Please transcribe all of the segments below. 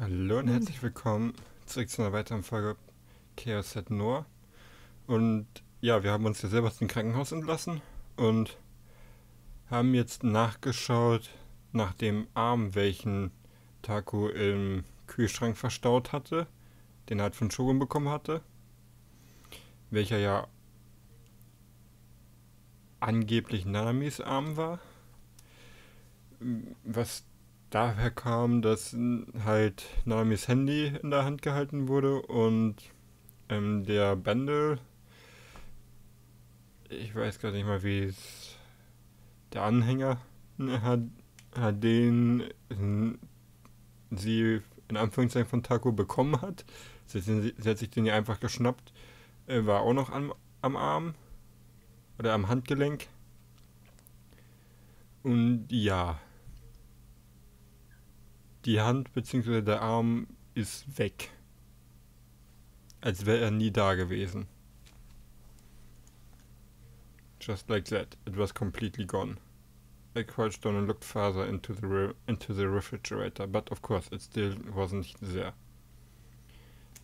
Hallo und herzlich willkommen zurück zu einer weiteren Folge Chaos at Noah. Und ja, wir haben uns ja selber aus dem Krankenhaus entlassen und haben jetzt nachgeschaut nach dem Arm, welchen Taku im Kühlschrank verstaut hatte, den er halt von Shogun bekommen hatte, welcher ja angeblich Nanamis Arm war. Was daher kam, dass halt Nanamis Handy in der Hand gehalten wurde und der Bändel, ich weiß gar nicht mal, wie es der Anhänger hat, den sie in Anführungszeichen von Taco bekommen hat. Sie hat sich den ja einfach geschnappt, war auch noch am Arm oder am Handgelenk. Und ja, die Hand bzw. der Arm ist weg. Als wäre er nie da gewesen. Just like that, it was completely gone. I crouched down and looked farther into the refrigerator, but of course it still wasn't there.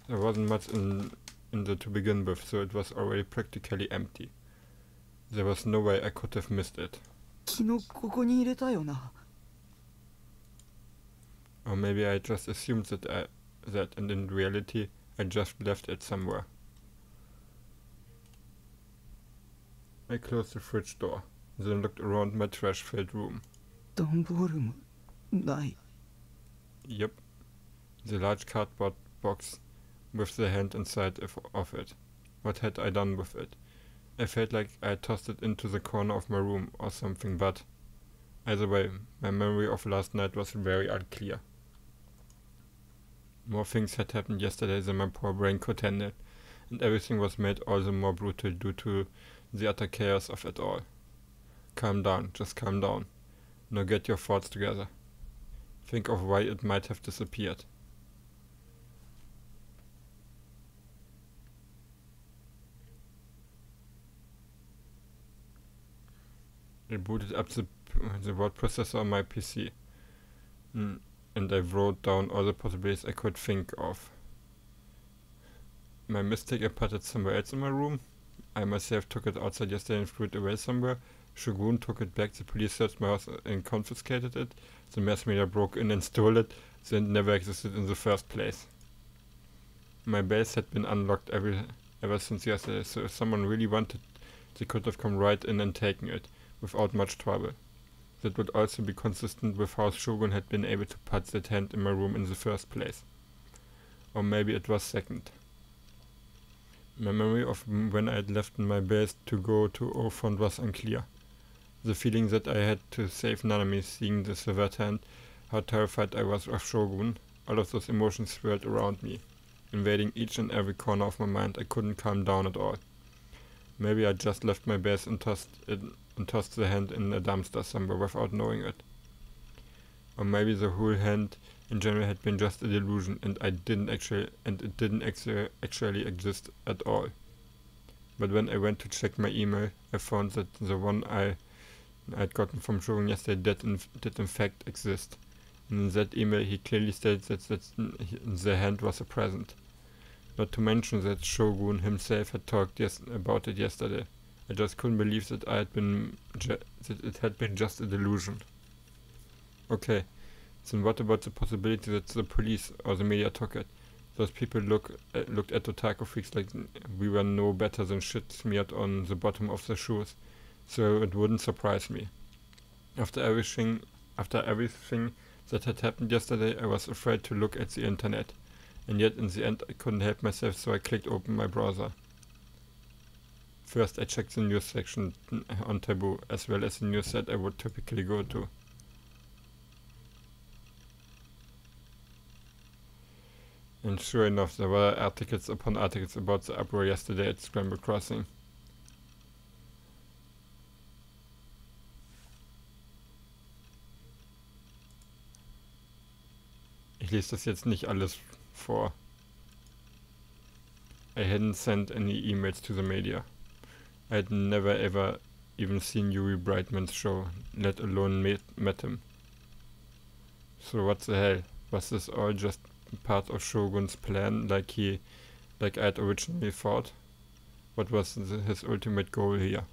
There wasn't much in there to begin with, so it was already practically empty. There was no way I could have missed it. Or maybe I just assumed that and in reality I just left it somewhere. I closed the fridge door, then looked around my trash-filled room. Yep. The large cardboard box with the hand inside of it. What had I done with it? I felt like I tossed it into the corner of my room or something, but either way, my memory of last night was very unclear. More things had happened yesterday than my poor brain could handle, and everything was made all the more brutal due to the utter chaos of it all. Calm down, just calm down. Now get your thoughts together. Think of why it might have disappeared. I booted up the word processor on my PC, and I wrote down all the possibilities I could think of. My mistake, I put it somewhere else in my room. I myself took it outside yesterday and threw it away somewhere. Shogun took it back, the police searched my house and confiscated it. The mass media broke in and stole it, then it never existed in the first place. My base had been unlocked ever since yesterday, so if someone really wanted, they could have come right in and taken it, without much trouble. That would also be consistent with how Shogun had been able to put that hand in my room in the first place. Or maybe it was second. My memory of when I had left my base to go to Ophont was unclear. The feeling that I had to save Nanami, seeing the severed hand, how terrified I was of Shogun, all of those emotions swirled around me, invading each and every corner of my mind. I couldn't calm down at all. Maybe I just left my base and tossed the hand in a dumpster somewhere without knowing it. Or maybe the whole hand in general had been just a delusion, and it didn't actually exist at all. But when I went to check my email, I found that the one I'd gotten from Shogun yesterday did in fact exist. And in that email he clearly stated that the hand was a present. Not to mention that Shogun himself had talked about it yesterday. I just couldn't believe that that it had been just a delusion. Okay, then what about the possibility that the police or the media took it? Those people looked at otaku freaks like we were no better than shit smeared on the bottom of their shoes, so it wouldn't surprise me. After everything that had happened yesterday, I was afraid to look at the internet, and yet in the end I couldn't help myself, so I clicked open my browser. First I checked the news section on Taboo, as well as the news site I would typically go to. And sure enough, there were articles upon articles about the uproar yesterday at Scramble Crossing. Ich lese das jetzt nicht alles vor. I hadn't sent any emails to the media. I had never ever even seen Yuri Brightman's show, let alone met him. So what the hell? Was this all just part of Shogun's plan like I'd originally thought? What was his ultimate goal here?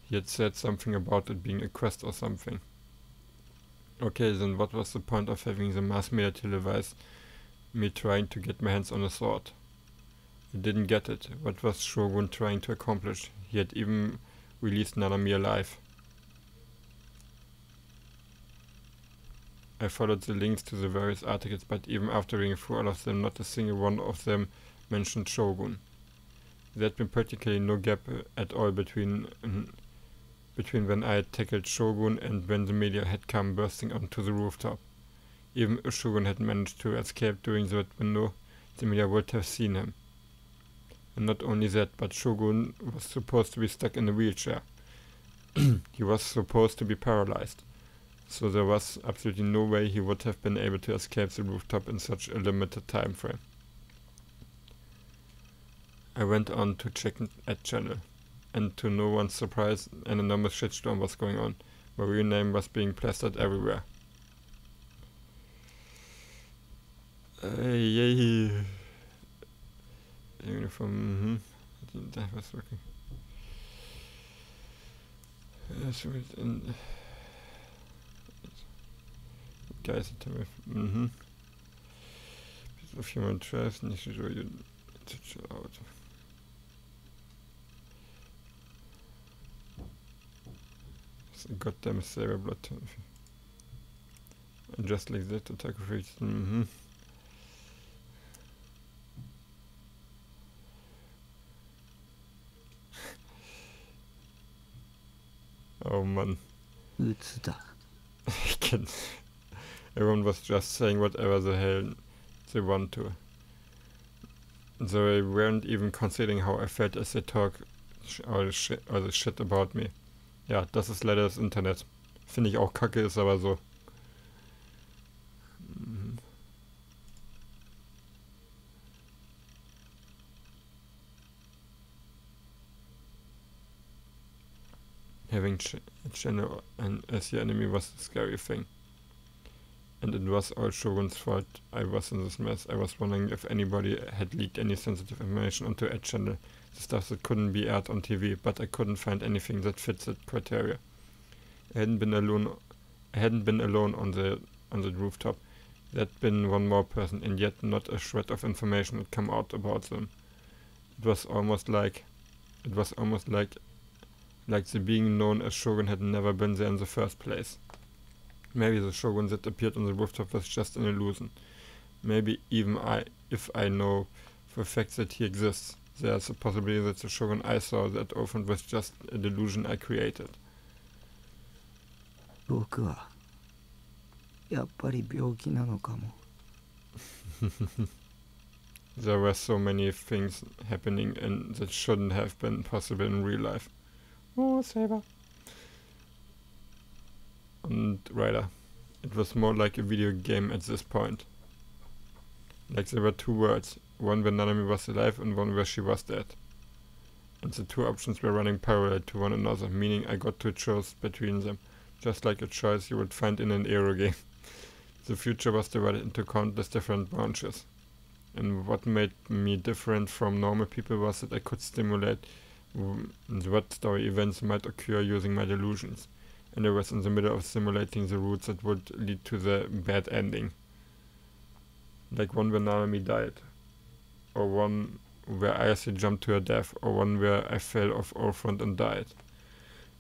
He had said something about it being a quest or something. Okay, then what was the point of having the mass media televise me trying to get my hands on a sword? I didn't get it. What was Shogun trying to accomplish? He had even released Nanami alive. I followed the links to the various articles, but even after reading through all of them, not a single one of them mentioned Shogun. There had been practically no gap at all between when I had tackled Shogun and when the media had come bursting onto the rooftop. Even if Shogun had managed to escape during that window, the media would have seen him. And not only that, but Shogun was supposed to be stuck in a wheelchair. He was supposed to be paralyzed. So there was absolutely no way he would have been able to escape the rooftop in such a limited time frame. I went on to check at channel, and to no one's surprise, an enormous shitstorm was going on. My real name was being plastered everywhere. Yay! Uniform, that was working. Guys, piece of human trash, need to show you to chill out. It's a goddamn saber blood. And just like that, attack of reach. Oh man. I can't. Everyone was just saying whatever the hell they want to. They weren't even considering how I felt as they talk all the shit about me. Ja, das ist leider das Internet. Finde ich auch kacke, ist aber so. Having a channel as your enemy was a scary thing. And it was all Shogun's fault I was in this mess. I was wondering if anybody had leaked any sensitive information onto Ed channel, the stuff that couldn't be aired on TV, but I couldn't find anything that fits that criteria. I hadn't been alone on the rooftop. There'd been one more person, and yet not a shred of information had come out about them. It was almost like the being known as Shogun had never been there in the first place. Maybe the Shogun that appeared on the rooftop was just an illusion. Maybe even if I know for a fact that he exists, there's a possibility that the Shogun I saw that often was just a delusion I created. There were so many things happening and that shouldn't have been possible in real life. Oh, Saber. And Ryder. It was more like a video game at this point. Like there were two worlds, one where Nanami was alive and one where she was dead. And the two options were running parallel to one another, meaning I got to choose between them, just like a choice you would find in an Aero game. The future was divided into countless different branches. And what made me different from normal people was that I could stimulate what story events might occur using my delusions. And I was in the middle of simulating the routes that would lead to the bad ending. Like one where Nanami died, or one where Ayase jumped to her death, or one where I fell off Allfront and died.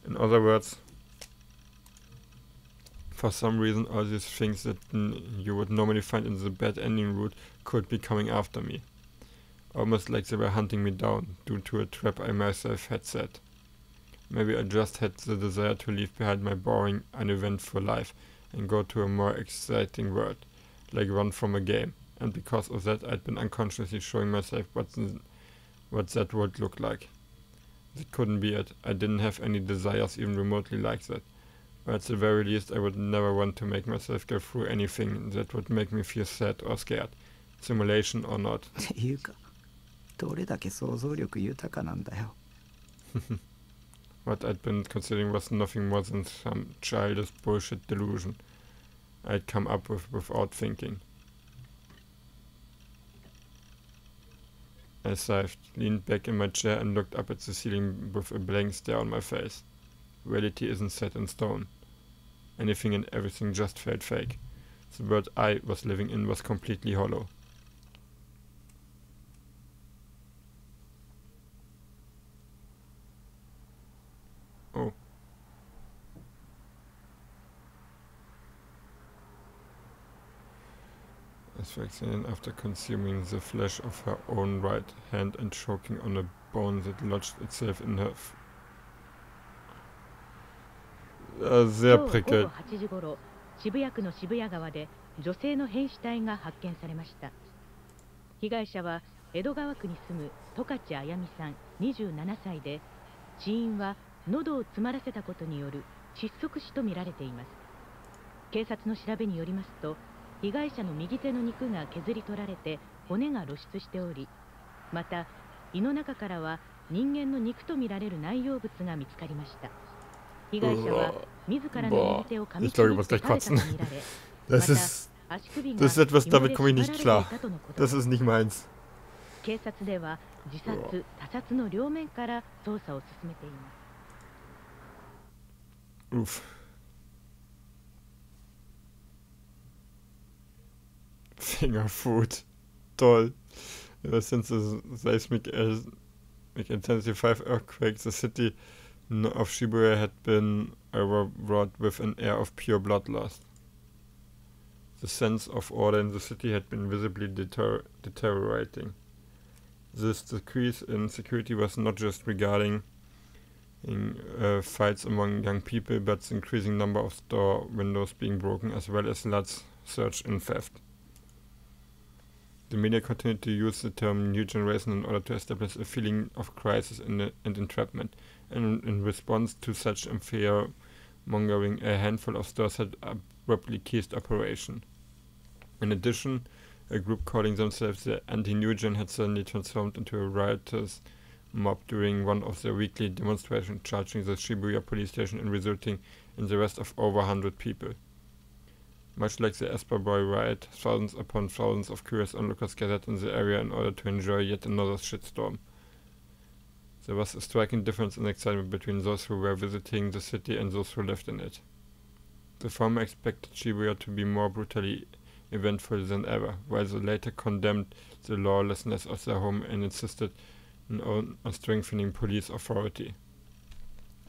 In other words, for some reason all these things that you would normally find in the bad ending route could be coming after me. Almost like they were hunting me down, due to a trap I myself had set. Maybe I just had the desire to leave behind my boring, uneventful life and go to a more exciting world, like one from a game, and because of that I'd been unconsciously showing myself what that would look like. That couldn't be it. I didn't have any desires even remotely like that. But at the very least I would never want to make myself go through anything that would make me feel sad or scared, simulation or not. What I'd been considering was nothing more than some childish bullshit delusion I'd come up with without thinking. I sighed, leaned back in my chair and looked up at the ceiling with a blank stare on my face. Reality isn't set in stone. Anything and everything just felt fake. The world I was living in was completely hollow. Oh. Asphyxiating after consuming the flesh of her own right hand and choking on a bone that lodged itself in her sehr 今日午後 prickelt. 8時ごろ、渋谷区の渋谷川で女性の変死体が発見されました。被害者は江戸川区に住む十勝あやみさん27歳で、死因は喉を詰まらせたことによる窒息死とみられています。警察の調べによりますと、被害者の右手の肉が削り取られて骨が露出しており、また胃の中からは人間の肉とみられる内容物が見つかりました。被害者は自らの右手を噛みちぎって食べたとみられ、また足首が Das ist etwas, 紐 damit で komme ich 縛 nicht られ klar. ていたとのこと。 Das ist nicht meins. 警察では自殺、他殺の両面から捜査を進めています。 Uff. Fingerfood. Toll. Ever since the seismic intensity 5 earthquake, the city of Shibuya had been overwrought with an air of pure bloodlust. The sense of order in the city had been visibly deteriorating. This decrease in security was not just regarding fights among young people, but the increasing number of store windows being broken, as well as large surge in theft. The media continued to use the term new generation in order to establish a feeling of crisis and entrapment, and in response to such fear-mongering, a handful of stores had abruptly ceased operation. In addition, a group calling themselves the Anti-New Gen had suddenly transformed into a riotous mob during one of their weekly demonstrations, charging the Shibuya police station and resulting in the arrest of over 100 people. Much like the Esper Boy riot, thousands upon thousands of curious onlookers gathered in the area in order to enjoy yet another shitstorm. There was a striking difference in excitement between those who were visiting the city and those who lived in it. The former expected Shibuya to be more brutally eventful than ever, while the latter condemned the lawlessness of their home and insisted on strengthening police authority.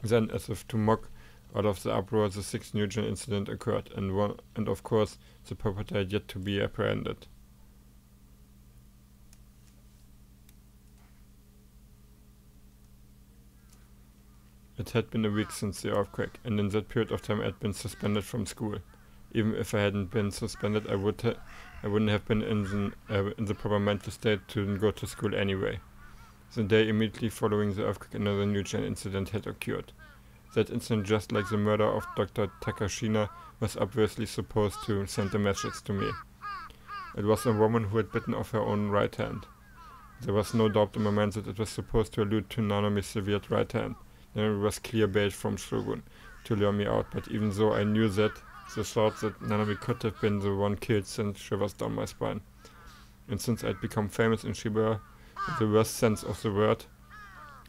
Then, as if to mock out of the uproar, the 6th New Gen incident occurred, and of course, the perpetrator had yet to be apprehended. It had been a week since the earthquake, and in that period of time I had been suspended from school. Even if I hadn't been suspended, I wouldn't have been in the proper mental state to go to school anyway. The day immediately following the earthquake, another New Gen incident had occurred. That incident, just like the murder of Dr. Takashina, was obviously supposed to send a message to me. It was a woman who had bitten off her own right hand. There was no doubt in my mind that it was supposed to allude to Nanomi's severed right hand. Nanami was clear bait from Shogun to lure me out, but even though I knew that, the thought that Nanami could have been the one killed sent shivers down my spine. And since I had become famous in Shibuya, in the worst sense of the word,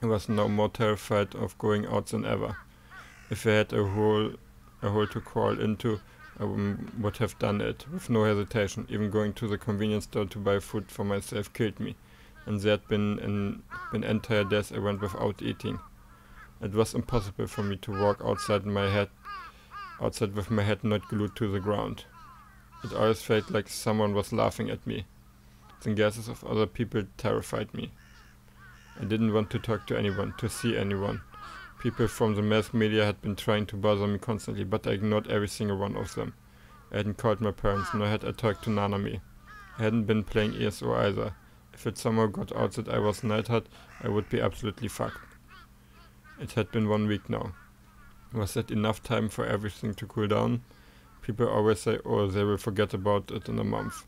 I was now more terrified of going out than ever. If I had a hole to crawl into, I would have done it, with no hesitation. Even going to the convenience store to buy food for myself killed me, and there had been entire days I went without eating. It was impossible for me to walk outside with my head not glued to the ground. It always felt like someone was laughing at me. The gases of other people terrified me. I didn't want to talk to anyone, to see anyone. People from the mass media had been trying to bother me constantly, but I ignored every single one of them. I hadn't called my parents, nor had I talked to Nanami. I hadn't been playing ESO either. If it somehow got out that I was Nightheart, I would be absolutely fucked. It had been 1 week now. Was that enough time for everything to cool down? People always say, oh, they will forget about it in a month.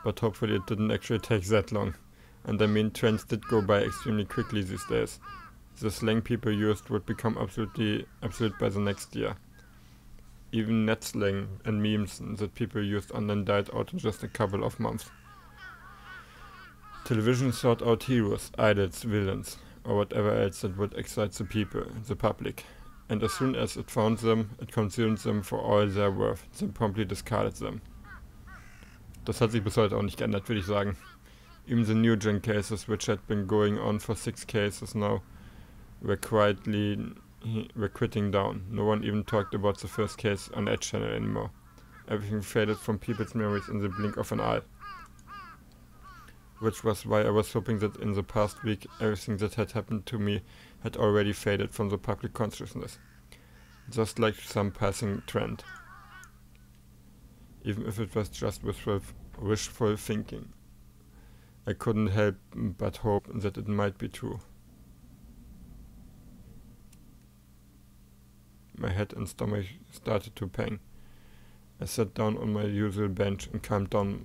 But hopefully it didn't actually take that long. And I mean, trends did go by extremely quickly these days. The slang people used would become obsolete by the next year. Even net slang and memes that people used online died out in just a couple of months. Television sought out heroes, idols, villains, or whatever else that would excite the people, the public. And as soon as it found them, it consumed them for all their worth, then promptly discarded them. Das hat sich bis heute auch nicht geändert, würde ich sagen. Even the new gen cases, which had been going on for 6 cases now, were quitting down. No one even talked about the first case on Edge channel anymore. Everything faded from people's memories in the blink of an eye. Which was why I was hoping that in the past week everything that had happened to me had already faded from the public consciousness. Just like some passing trend. Even if it was just wishful thinking. I couldn't help but hope that it might be true. My head and stomach started to pang. I sat down on my usual bench and calmed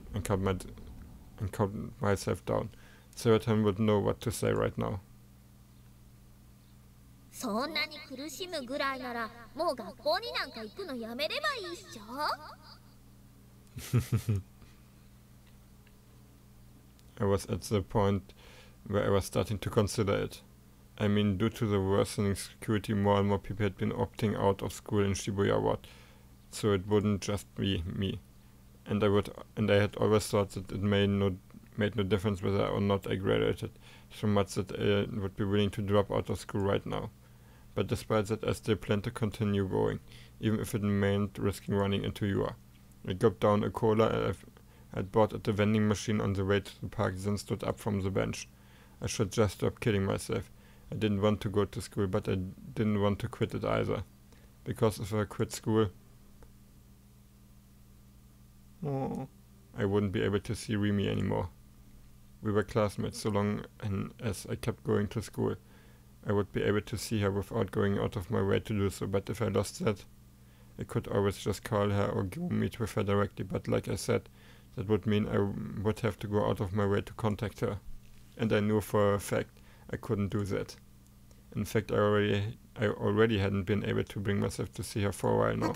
myself down. Seraton would know what to say right now. そんなに苦しむぐらいならもう学校になんか行くのやめればいいっしょ I was at the point where I was starting to consider it. I mean, due to the worsening security, more and more people had been opting out of school in Shibuya Ward, so it wouldn't just be me. And I had always thought that it made no difference whether or not I graduated, so much that I would be willing to drop out of school right now. But despite that, I still plan to continue going, even if it meant risking running into Yua. I gulped down a cola I'd bought at the vending machine on the way to the park, then stood up from the bench. I should just stop kidding myself. I didn't want to go to school, but I didn't want to quit it either. Because if I quit school, I wouldn't be able to see Rimi anymore. We were classmates so long as I kept going to school. I would be able to see her without going out of my way to do so, but if I lost that, I could always just call her or go meet with her directly, but like I said, that would mean I would have to go out of my way to contact her. And I knew for a fact I couldn't do that. In fact, I already hadn't been able to bring myself to see her for a while now.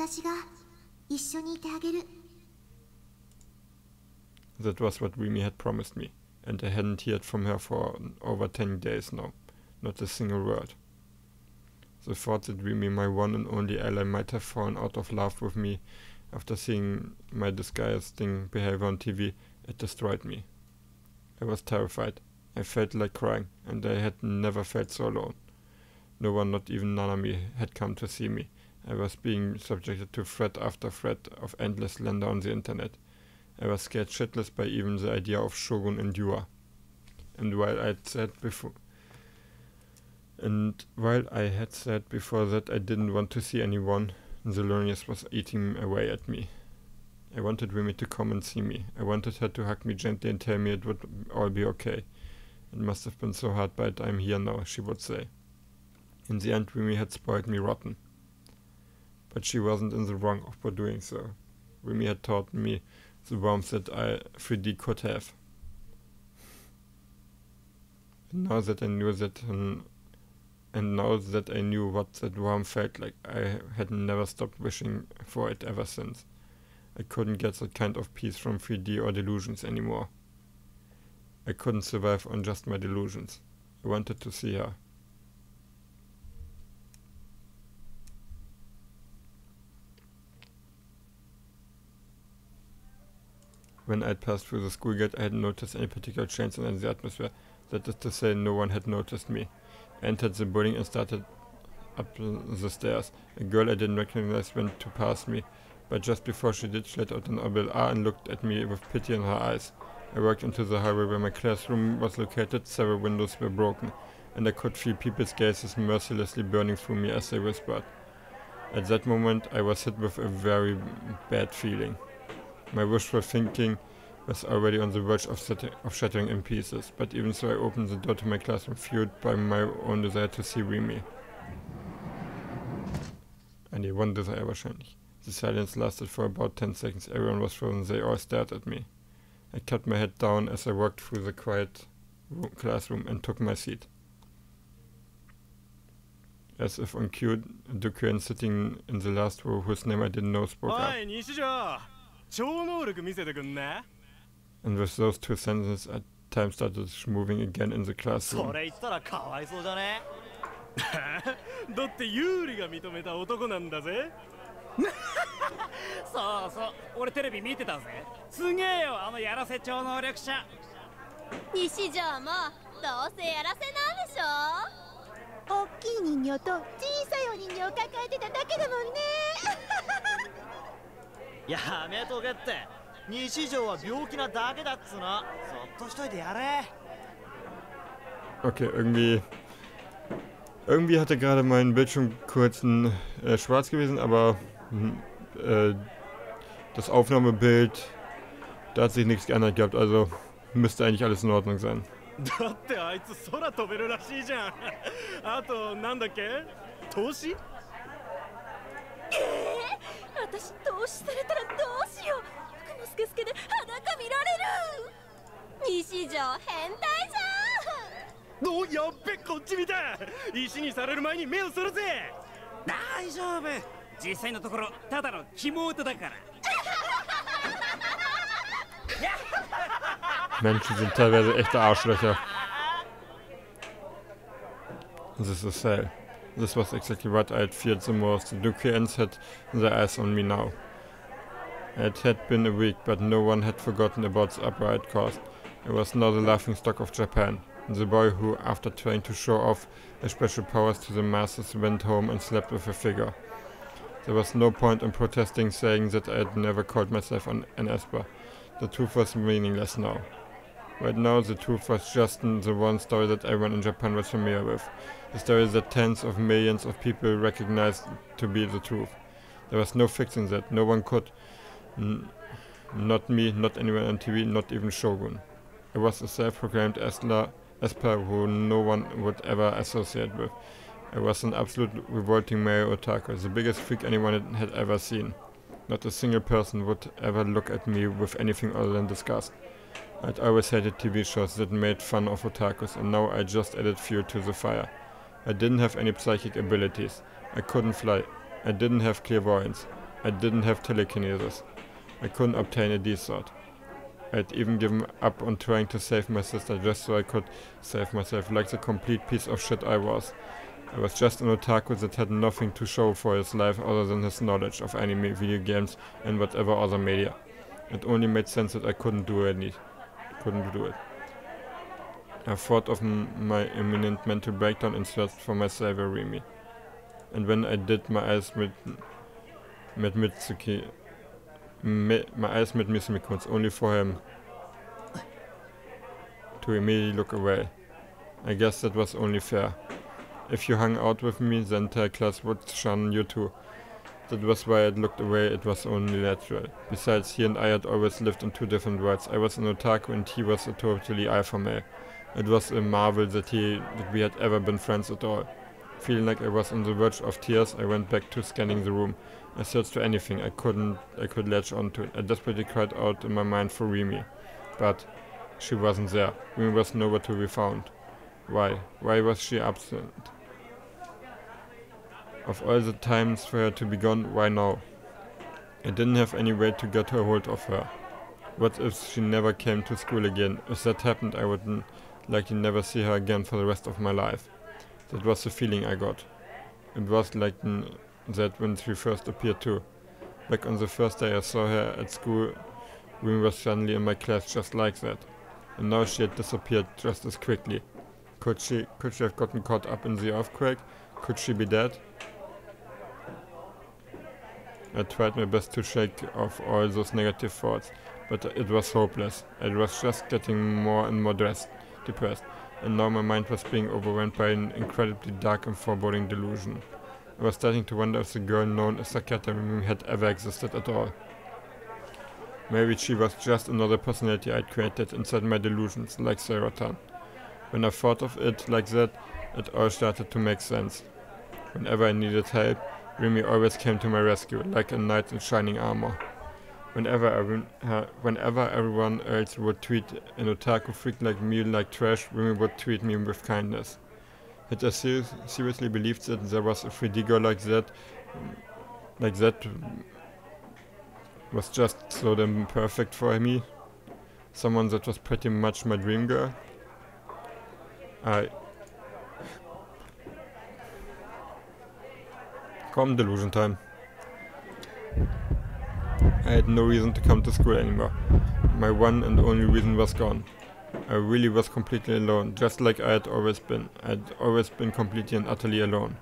That was what Rimi had promised me, and I hadn't heard from her for over 10 days now. Not a single word. The thought that Rimi, my one and only ally, might have fallen out of love with me after seeing my disgusting behavior on TV, it destroyed me. I was terrified. I felt like crying, and I had never felt so alone. No one, not even Nanami, had come to see me. I was being subjected to threat after threat of endless slander on the internet. I was scared shitless by even the idea of Shogun and Yua. And while I had said before that I didn't want to see anyone, the loneliness was eating away at me. I wanted Rimi to come and see me. I wanted her to hug me gently and tell me it would all be okay. It must have been so hard, but I'm here now, she would say. In the end, Rimi had spoiled me rotten. But she wasn't in the wrong for doing so. Rimi had taught me the warmth that 3D could have. And now that I knew what that warmth felt like, I had never stopped wishing for it ever since. I couldn't get that kind of peace from 3D or delusions anymore. I couldn't survive on just my delusions. I wanted to see her. When I'd passed through the school gate, I hadn't noticed any particular change in the atmosphere. That is to say, no one had noticed me. I entered the building and started up the stairs. A girl I didn't recognize went to pass me, but just before she did, she let out an audible ah and looked at me with pity in her eyes. I walked into the hallway where my classroom was located. Several windows were broken, and I could feel people's gazes mercilessly burning through me as they whispered. At that moment, I was hit with a very bad feeling. My wishful thinking was already on the verge of shattering in pieces, but even so I opened the door to my classroom, fueled by my own desire to see Rimi. One desire wahrscheinlich. The silence lasted for about 10 seconds. Everyone was frozen. They all stared at me. I kept my head down as I walked through the quiet classroom and took my seat. As if on cue, Dukuan sitting in the last row, whose name I didn't know, spoke up. And with those two sentences, time started moving again in the そ classroom. れ言ったらかわいそうじゃね？だってユーリが認めた男なんだぜ。そうそう、俺テレビ見てたぜ。すげえよ、あのやらせ超能力者。西条もどうせやらせなんでしょ。大きい人形と小さいお人形を抱えてただけだもんね。やめとけって。西条は病気なだけだっつうの。そっとしといてやれ。 Okay, irgendwie hatte gerade mein Bildschirm kurz schwarz gewesen, aber das Aufnahmebild, da hat sich nichts geändert gehabt, also müsste eigentlich alles in Ordnung sein. だってあいつ空飛べるらしいじゃん。あとなんだっけ？投資？私投資されたらどうしよう。服もスケスケで裸見られる。西条変態じゃん。お、やっべ、こっち見た。石にされる前に目をするぜ。大丈夫、実際のところただの妹だから。 Menschen sind teilweise echte Arschlöcher. This is sad. This was exactly what I had feared the most. The Dukians had their eyes on me now. It had been a week, but no one had forgotten about the upright cause. I was now the laughingstock of Japan. The boy who, after trying to show off his special powers to the masses, went home and slept with a figure. There was no point in protesting, saying that I had never called myself an Esper. The truth was meaningless now. Right now, the truth was just the one story that everyone in Japan was familiar with. The story that tens of millions of people recognized to be the truth. There was no fixing that. No one could. Not me, not anyone on TV, not even Shogun. I was a self-proclaimed Esper who no one would ever associate with. I was an absolute revolting male otaku, the biggest freak anyone had ever seen. Not a single person would ever look at me with anything other than disgust. I'd always hated TV shows that made fun of otakus, and now I just added fuel to the fire. I didn't have any psychic abilities. I couldn't fly. I didn't have clairvoyance. I didn't have telekinesis. I couldn't obtain a D-sword. I'd even given up on trying to save my sister just so I could save myself, like the complete piece of shit I was. I was just an otaku that had nothing to show for his life other than his knowledge of anime, video games, and whatever other media. It only made sense that I couldn't do it. I thought of my imminent mental breakdown and searched for my savior Remy. And when I did, my eyes met Mitsumikun's, only for him to immediately look away. I guess that was only fair. If you hung out with me, the entire class would shun you too. That was why I looked away, it was only natural. Besides, he and I had always lived in two different worlds. I was an otaku and he was a totally alpha male. It was a marvel that we had ever been friends at all. Feeling like I was on the verge of tears, I went back to scanning the room. I searched for anything I could latch onto. I desperately cried out in my mind for Remy. But she wasn't there. Remy was nowhere to be found. Why? Why was she absent? Of all the times for her to be gone, why now? I didn't have any way to get a hold of her. What if she never came to school again? If that happened, I would likely never see her again for the rest of my life. That was the feeling I got. It was like that when she first appeared too. Back on the first day I saw her at school, Remy was suddenly in my class just like that. And now she had disappeared just as quickly. Could she have gotten caught up in the earthquake? Could she be dead? I tried my best to shake off all those negative thoughts, but it was hopeless. I was just getting more and more depressed, and now my mind was being overwhelmed by an incredibly dark and foreboding delusion. I was starting to wonder if the girl known as Sakata Remy had ever existed at all. Maybe she was just another personality I'd created inside my delusions, like Serotan. When I thought of it like that, it all started to make sense. Whenever I needed help, Remy always came to my rescue, like a knight in shining armor. Whenever everyone else would treat an otaku freak like me like trash, Remy would treat me with kindness. Had I seriously believed that there was a 3D girl like that was just so damn perfect for me? someone that was pretty much my dream girl. Calm delusion time. I had no reason to come to school anymore. My one and only reason was gone. I really was completely alone, just like I had always been. I'd always been completely and utterly alone.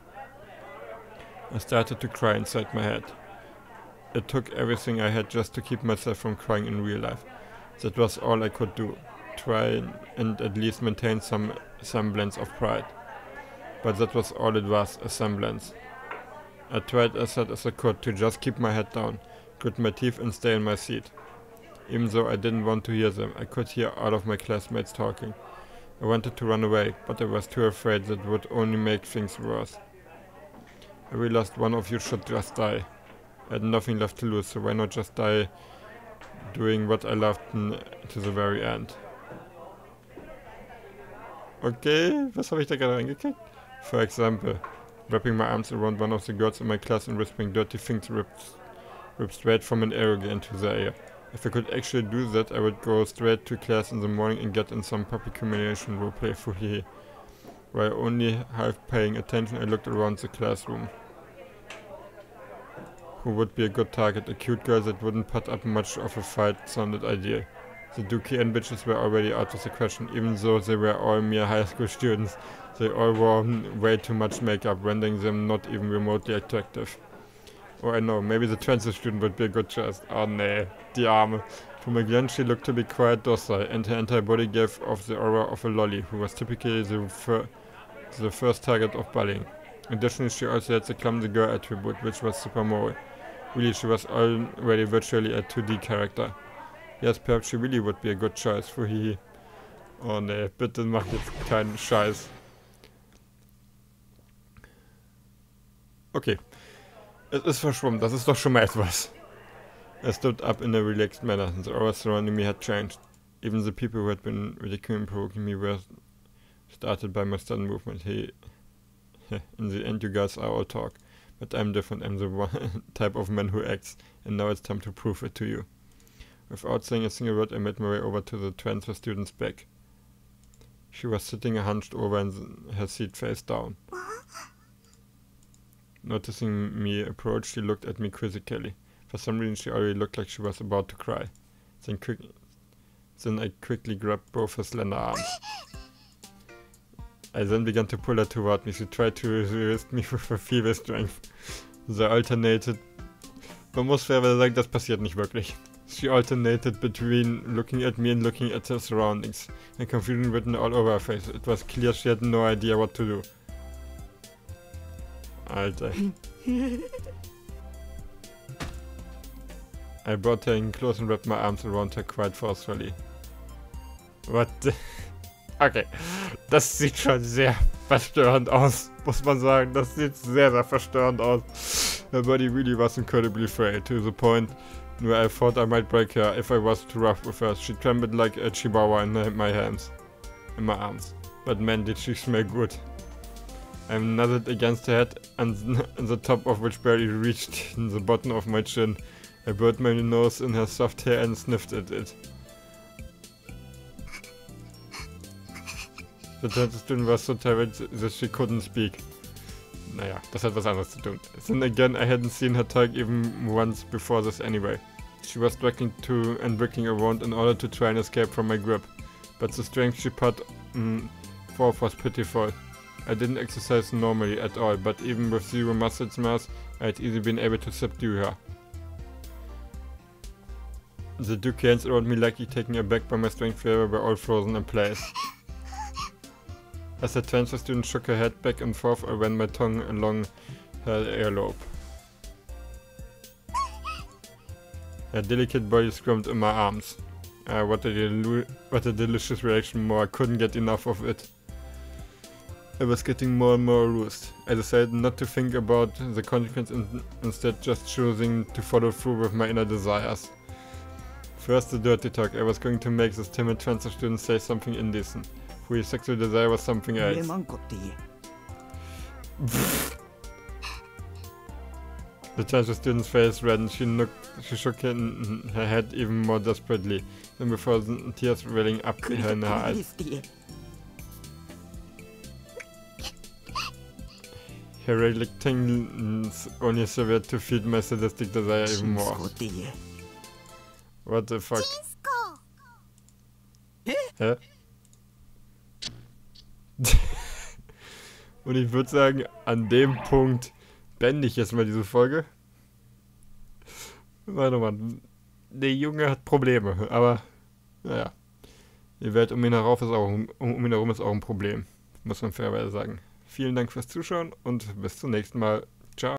I started to cry inside my head. It took everything I had just to keep myself from crying in real life. That was all I could do. Try and at least maintain some semblance of pride. But that was all it was, a semblance. I tried as hard as I could to just keep my head down, grit my teeth and stay in my seat. Even though I didn't want to hear them, I could hear all of my classmates talking. I wanted to run away, but I was too afraid that would only make things worse. I realized one of you should just die. I had nothing left to lose, so why not just die doing what I loved to the very end. Okay, was habe ich da gerade reingekriegt? For example, wrapping my arms around one of the girls in my class and whispering dirty things ripped straight from an arrow into the air. If I could actually do that, I would go straight to class in the morning and get in some public humiliation roleplay for he. While only half paying attention, I looked around the classroom. Who would be a good target? A cute girl that wouldn't put up much of a fight sounded ideal. The Dookie and bitches were already out of the question, even though they were all mere high school students. They all wore way too much makeup, rendering them not even remotely attractive. Oh, I know, maybe the transit student would be a good choice. Oh, nee, die Arme. From a glance, she looked to be quite docile, and her entire body gave off the aura of a lolly, who was typically the first target of bullying. Additionally, she also had the clumsy girl attribute, which was super moral. Really, she was already virtually a 2D character. Yes, perhaps she really would be a good choice for Hihi. Oh nee, bitte mach jetzt keinen Scheiß. Okay. Es ist verschwommen, das ist doch schon mal etwas. I stood up in a relaxed manner. The aura surrounding me had changed. Even the people who had been ridiculing and provoking me were startled by my sudden movement. Hey, in the end you guys are all talk. But I'm different, I'm the one type of man who acts. And now it's time to prove it to you. Without saying a single word, I made my way over to the transfer student's back. She was sitting hunched over in her seat face down. Noticing me approach, she looked at me quizzically. For some reason, she already looked like she was about to cry. Then I quickly grabbed both her slender arms. I then began to pull her toward me. She tried to resist me with her feeble strength. They alternated. Man muss fairerweise sagen, das passiert nicht wirklich. She alternated between looking at me and looking at her surroundings, and confusion written all over her face. It was clear she had no idea what to do. Alter. I brought her in close and wrapped my arms around her quite forcefully. What the? Okay, das sieht schon sehr verstörend aus, muss man sagen. Das sieht sehr, sehr verstörend aus. Her body really was incredibly frail, to the point where I thought I might break her if I was too rough with her. She trembled like a chihuahua in my arms. But man, did she smell good. I nuzzled against her head, and the top of which barely reached the bottom of my chin. I buried my nose in her soft hair and sniffed at it. The transit student was so tired that she couldn't speak. Naja, das hat was anderes zu tun. Then again, I hadn't seen her talk even once before this anyway. She was struggling to and wriggling around in order to try and escape from my grip. But the strength she put forth was pitiful. I didn't exercise normally at all, but even with zero muscle mass, I had easily been able to subdue her. The two hands around me, likely taken aback by my strength level, were all frozen in place. As the transfer student shook her head back and forth, I ran my tongue along her earlobe. Her delicate body squirmed in my arms. What a delicious reaction, more. I couldn't get enough of it. I was getting more and more aroused. I decided not to think about the consequence and instead just choosing to follow through with my inner desires. First, the dirty talk. I was going to make this timid transfer student say something indecent. For his sexual desire was something else. The time the student's face reddened, she shook her head even more desperately, then before tears welling up in her eyes. Her reluctance only served to feed my sadistic desire even more. What the fuck? Hä? Und ich würde sagen, an dem Punkt beende ich jetzt mal diese Folge. Warte mal, der Junge hat Probleme, aber naja. Die Welt um ihn herum ist auch ein Problem, muss man fairerweise sagen. Vielen Dank fürs Zuschauen und bis zum nächsten Mal.